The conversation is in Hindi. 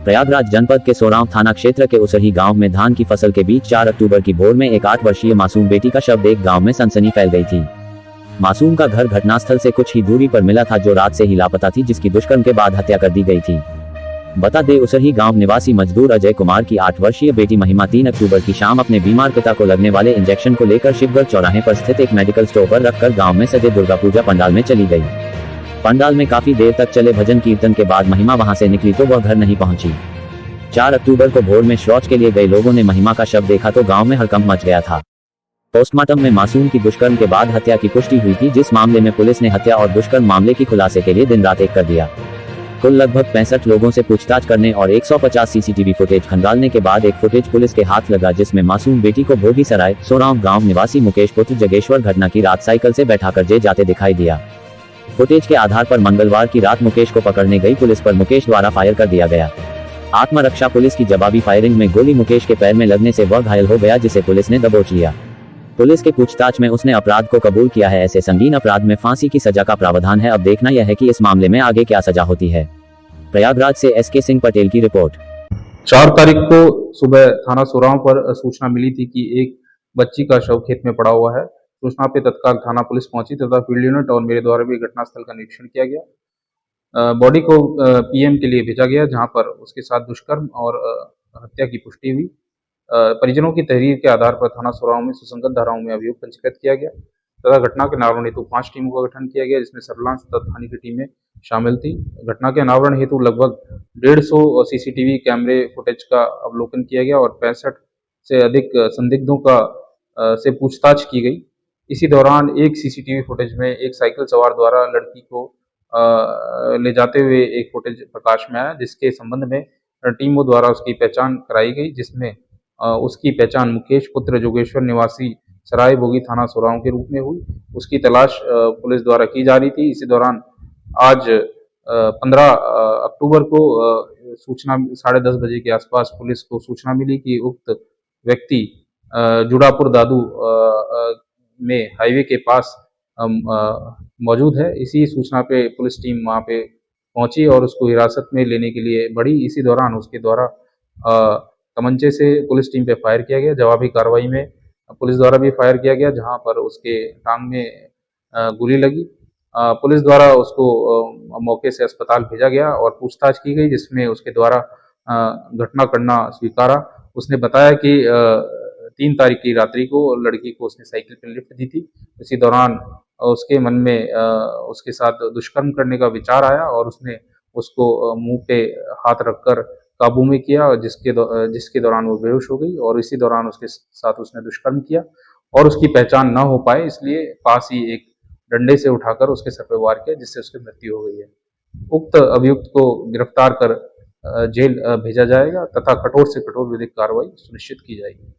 प्रयागराज जनपद के सोरांव थाना क्षेत्र के उसही गांव में धान की फसल के बीच 4 अक्टूबर की भोर में एक 8 वर्षीय मासूम बेटी का शव देख गांव में सनसनी फैल गई थी। मासूम का घर घटनास्थल से कुछ ही दूरी पर मिला था, जो रात से ही लापता थी, जिसकी दुष्कर्म के बाद हत्या कर दी गई थी। बता दे, उसही गांव निवासी मजदूर अजय कुमार की 8 वर्षीय बेटी महिमा 3 अक्टूबर की शाम अपने बीमार पिता को लगने वाले इंजेक्शन को लेकर शिवगढ़ चौराहे पर स्थित एक मेडिकल स्टोर पर रखकर गांव में सजे दुर्गा पूजा पंडाल में चली गई। पंडाल में काफी देर तक चले भजन कीर्तन के बाद महिमा वहां से निकली तो वह घर नहीं पहुंची। 4 अक्टूबर को भोर में शौच के लिए गए लोगों ने महिमा का शव देखा तो गांव में हड़कंप मच गया था। पोस्टमार्टम में मासूम की दुष्कर्म के बाद हत्या की पुष्टि हुई थी, जिस मामले में पुलिस ने हत्या और दुष्कर्म मामले की खुलासे के लिए दिन रात एक कर दिया। कुल लगभग 65 लोगों से पूछताछ करने और 150 सीसीटीवी फुटेज खंगालने के बाद एक फुटेज पुलिस के हाथ लगा, जिसमें मासूम बेटी को भोगी सराय सोरांव गांव निवासी मुकेश पुत्र जगेश्वर घटना की रात साइकिल से बैठाकर जे जाते दिखाई दिया। फुटेज के आधार पर मंगलवार की रात मुकेश को पकड़ने गई पुलिस पर मुकेश द्वारा फायर कर दिया गया। आत्मरक्षा पुलिस की जवाबी फायरिंग में गोली मुकेश के पैर में लगने से वह घायल हो गया, जिसे पुलिस ने दबोच लिया। पुलिस के पूछताछ में उसने अपराध को कबूल किया है। ऐसे संगीन अपराध में फांसी की सजा का प्रावधान है। अब देखना यह है कि इस मामले में आगे क्या सजा होती है। प्रयागराज से एसके सिंह पटेल की रिपोर्ट। 4 तारीख को सुबह थाना सोरांव पर सूचना मिली थी कि एक बच्ची का शव खेत में पड़ा हुआ है। सूचना पे तत्काल थाना पुलिस पहुंची तथा फील्ड यूनिट और मेरे द्वारा भी घटनास्थल का निरीक्षण किया गया। बॉडी को पीएम के लिए भेजा गया, जहां पर उसके साथ दुष्कर्म और हत्या की पुष्टि हुई। परिजनों की तहरीर के आधार पर थाना सोरांव में सुसंगत धाराओं में अभियोग पंजीकृत किया गया तथा घटना के अनावरण हेतु 5 टीमों का गठन किया गया, जिसमें सर्विलांस तथा थाने की टीमें शामिल थी। घटना के अनावरण हेतु लगभग 150 सीसीटीवी कैमरे फुटेज का अवलोकन किया गया और 65 से अधिक संदिग्धों का से पूछताछ की गई। इसी दौरान एक सीसीटीवी फुटेज में एक साइकिल सवार द्वारा लड़की को ले जाते हुए एक फुटेज प्रकाश में आया, जिसके संबंध में टीमों द्वारा उसकी पहचान कराई गई, जिसमें उसकी पहचान मुकेश पुत्र जोगेश्वर निवासी सराय भोगी थाना सोरांव के रूप में हुई। उसकी तलाश पुलिस द्वारा की जा रही थी। इसी दौरान आज 15 अक्टूबर को सूचना 10:30 बजे के आसपास पुलिस को सूचना मिली कि उक्त व्यक्ति जुड़ापुर दादू में हाईवे के पास मौजूद है। इसी सूचना पे पुलिस टीम वहाँ पे पहुंची और उसको हिरासत में लेने के लिए बढ़ी। इसी दौरान उसके द्वारा तमंचे से पुलिस टीम पे फायर किया गया। जवाबी कार्रवाई में पुलिस द्वारा भी फायर किया गया, जहां पर उसके टांग में गोली लगी। पुलिस द्वारा उसको मौके से अस्पताल भेजा गया और पूछताछ की गई, जिसमें उसके द्वारा घटना करना स्वीकारा। उसने बताया कि 3 तारीख की रात्रि को लड़की को उसने साइकिल पर लिफ्ट दी थी। इसी दौरान उसके मन में उसके साथ दुष्कर्म करने का विचार आया और उसने उसको मुंह पे हाथ रखकर काबू में किया, और जिसके दौरान वो बेहोश हो गई और इसी दौरान उसके साथ उसने दुष्कर्म किया और उसकी पहचान न हो पाए, इसलिए पास ही एक डंडे से उठाकर उसके सर पे वार किया, जिससे उसकी मृत्यु हो गई है। उक्त अभियुक्त को गिरफ्तार कर जेल भेजा जाएगा तथा कठोर से कठोर विधिक कार्रवाई सुनिश्चित की जाएगी।